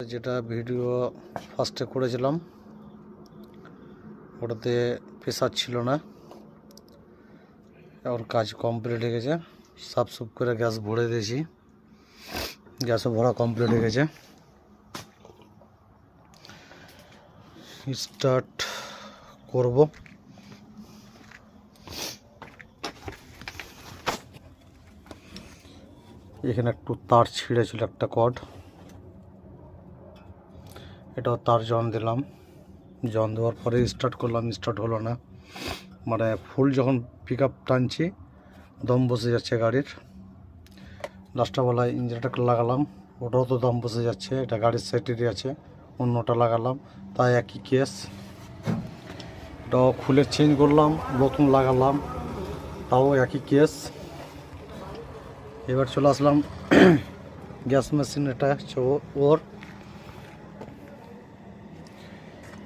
যেটা ভিডিও ফার্স্টে করেছিলাম ওটাতে প্রেসার ছিল না। এখন কাজ কমপ্লিট হয়ে গেছে, সাফ সুফ করে গ্যাস ভরে দিয়েছি, গ্যাসও ভরা কমপ্লিট হয়ে গেছে। স্টার্ট করব। এখানে একটু তার ছিঁড়েছিল, একটা কর্ড, এটাও তার জন দিলাম। জন দেওয়ার পরে স্টার্ট করলাম, স্টার্ট হলো না। মানে ফুল যখন পিক আপ টানছি দম বসে যাচ্ছে গাড়ির। লাস্টবেলায় ইঞ্জিনটা লাগালাম, ওটাও তো দম বসে যাচ্ছে। এটা গাড়ির সাইডেরই আছে, অন্যটা লাগালাম, তাই একই কেস। এটাও খুলে চেঞ্জ করলাম, নতুন লাগালাম, তাও একই কেস। এবার চলে আসলাম গ্যাস মেশিন। এটা হচ্ছে ওর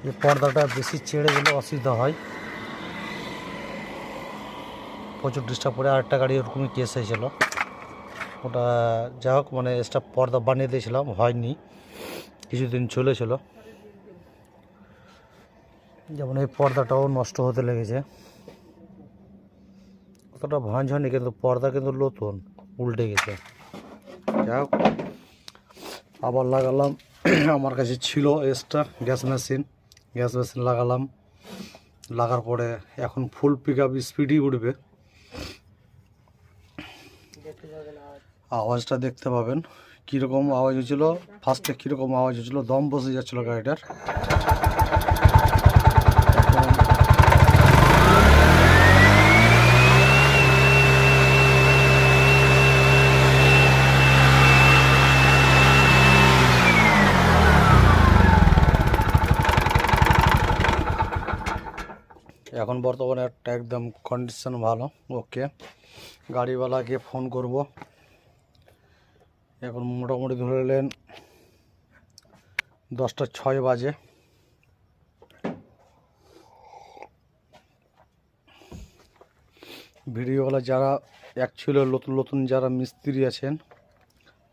এই পর্দাটা বেশি ছেড়ে দিলে অসুবিধা হয়, প্রচুর ডিস্টার্ব করে। আরেকটা গাড়ি ওরকমই কেস হয়েছিল, ওটা যাই হোক, মানে এক্সট্রা পর্দা বানিয়ে দিয়েছিলাম, হয়নি, কিছুদিন চলেছিল। যেমন এই পর্দাটাও নষ্ট হতে লেগেছে, অতটা ভাঁজ হয়নি, কিন্তু পর্দা কিন্তু নতুন, উল্টে গেছে। যাই হোক, আবার লাগালাম। আমার কাছে ছিল এক্সট্রা গ্যাস মেশিন লাগালাম। লাগার পরে এখন ফুল পিক আপ স্পিডই উঠবে। আওয়াজটা দেখতে পাবেন কীরকম আওয়াজ হয়েছিল। ফার্স্টে কীরকম আওয়াজ হয়েছিল, দম বসে যাচ্ছিল গাড়িটার। এখন বর্তমানে একটা একদম কন্ডিশন ভালো, ওকে। গাড়িওয়ালাকে ফোন করব। এখন মোটামুটি ধরে নিলেন 10টা 6 বাজে। ভিডিওওয়ালা যারা অ্যাকচুয়ালি নতুন নতুন যারা মিস্ত্রি আছেন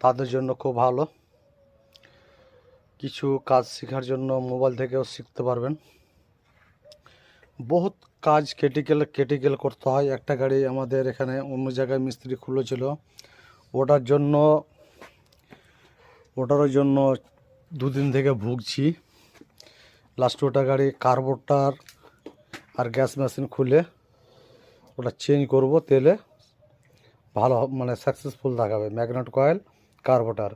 তাদের জন্য খুব ভালো, কিছু কাজ শেখার জন্য মোবাইল থেকেও শিখতে পারবেন। বহুত কাজ ক্রিটিক্যাল করতে হয়। একটা গাড়ি আমাদের এখানে অন্য জায়গায় মিস্ত্রি খুলেছিল, ওটার জন্য 2 দিন থেকে ভুগছি। লাস্ট ওটা গাড়ি কার্বোরেটর আর গ্যাস মেশিন খুলে ওটা চেঞ্জ করব, তেলে ভালো মানে সাকসেসফুল দেখাবে। Magnet coil, carburettor.